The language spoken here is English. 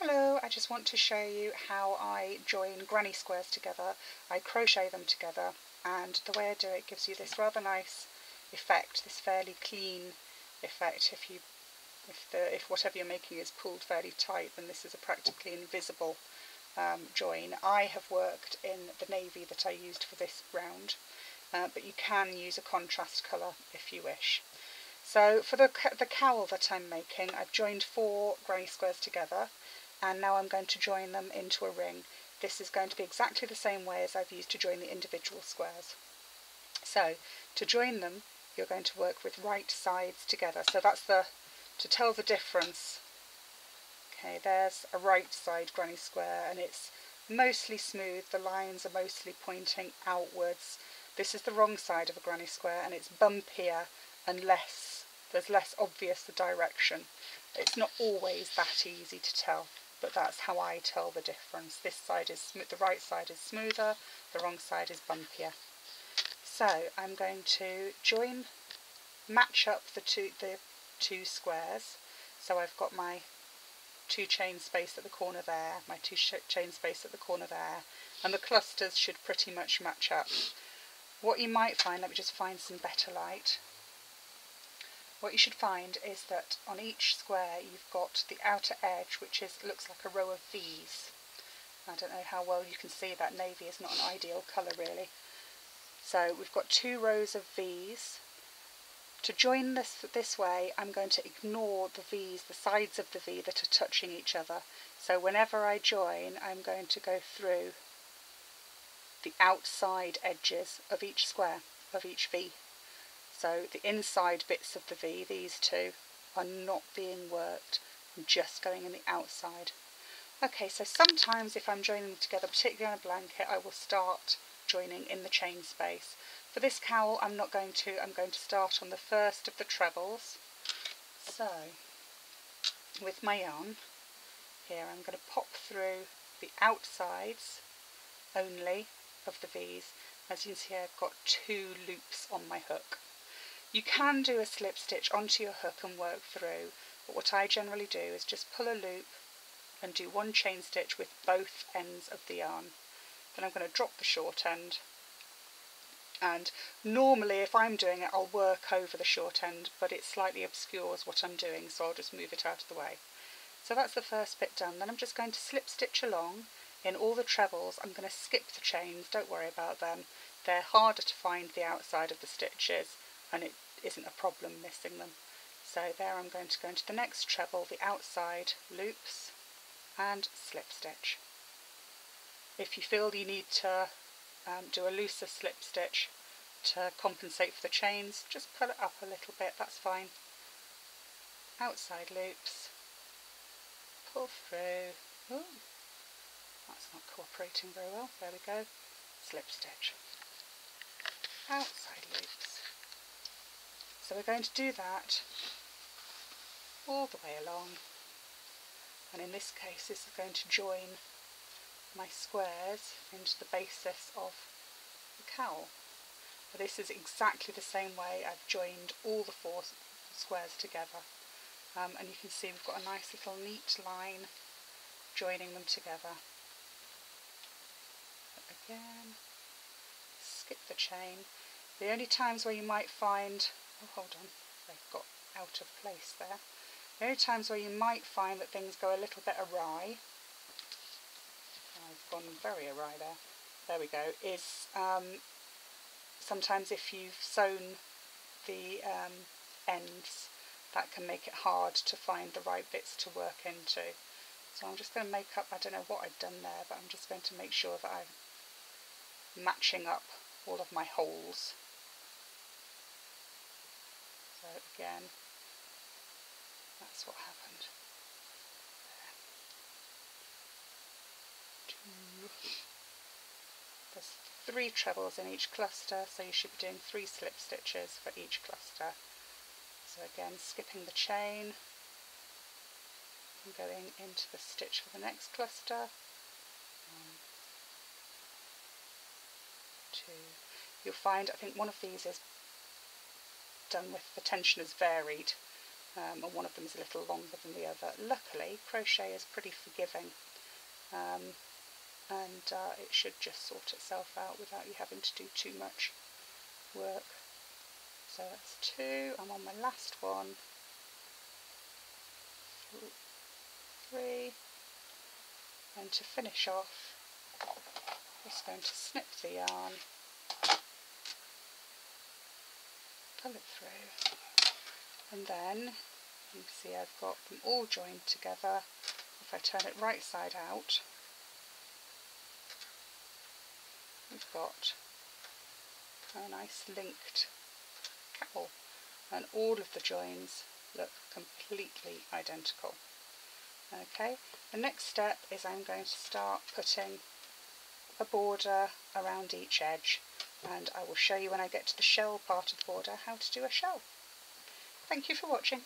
Hello, I just want to show you how I join granny squares together. I crochet them together, and the way I do it gives you this rather nice effect, this fairly clean effect. If whatever you're making is pulled fairly tight, then this is a practically invisible join. I have worked in the navy that I used for this round, but you can use a contrast colour if you wish. So for the cowl that I'm making, I've joined 4 granny squares together, and now I'm going to join them into a ring. This is going to be exactly the same way as I've used to join the individual squares. So to join them, you're going to work with right sides together. So that's to tell the difference. Okay, there's a right side granny square, and it's mostly smooth. The lines are mostly pointing outwards. This is the wrong side of a granny square, and it's bumpier and there's less obvious the direction. It's not always that easy to tell, but that's how I tell the difference. This side is the right side is smoother, the wrong side is bumpier. So I'm going to match up the two squares. So I've got my 2 chain space at the corner there, my 2 chain space at the corner there, and the clusters should pretty much match up. What you might find, let me just find some better light. What you should find is that on each square you've got the outer edge, which looks like a row of V's. I don't know how well you can see that. Navy is not an ideal colour really. So we've got 2 rows of V's. To join this way, I'm going to ignore the V's, the sides of the V that are touching each other. So whenever I join, I'm going to go through the outside edges of each square, of each V. So the inside bits of the V, these 2, are not being worked. I'm just going in the outside. Okay, so sometimes if I'm joining them together, particularly on a blanket, I will start joining in the chain space. For this cowl, I'm going to start on the first of the trebles. So with my yarn here, I'm going to pop through the outsides only of the V's. As you can see, I've got 2 loops on my hook. You can do a slip stitch onto your hook and work through, but what I generally do is just pull a loop and do 1 chain stitch with both ends of the yarn. Then I'm going to drop the short end, and normally if I'm doing it I'll work over the short end, but it slightly obscures what I'm doing, so I'll just move it out of the way. So that's the first bit done. Then I'm just going to slip stitch along in all the trebles. I'm going to skip the chains, don't worry about them. They're harder to find the outside of the stitches, and it isn't a problem missing them. So there I'm going to go into the next treble, the outside loops, and slip stitch. If you feel you need to do a looser slip stitch to compensate for the chains, just pull it up a little bit, that's fine. Outside loops, pull through. Ooh, that's not cooperating very well. There we go. Slip stitch. Outside loops. So we're going to do that all the way along, and in this case this is going to join my squares into the basis of the cowl. But this is exactly the same way I've joined all the 4 squares together, and you can see we've got a nice little neat line joining them together. But again, skip the chain. The only times where you might find, oh hold on, they've got out of place there. The only times where you might find that things go a little bit awry, I've gone very awry there we go, is sometimes if you've sewn the ends, that can make it hard to find the right bits to work into. So I'm just going to make up, I don't know what I've done there, but I'm just going to make sure that I'm matching up all of my holes. So again, that's what happened. There's 3 trebles in each cluster, so you should be doing 3 slip stitches for each cluster. So again, skipping the chain and going into the stitch for the next cluster. 1, 2. You'll find, I think one of these is done with the tension is varied, and one of them is a little longer than the other. Luckily, crochet is pretty forgiving, and it should just sort itself out without you having to do too much work. So that's 2, I'm on my last one, 3, and to finish off, I'm just going to snip the yarn, pull it through, and then you can see I've got them all joined together. If I turn it right side out, we've got a nice linked cowl, and all of the joins look completely identical. Okay, the next step is I'm going to start putting a border around each edge, and I will show you when I get to the shell part of the border how to do a shell. Thank you for watching.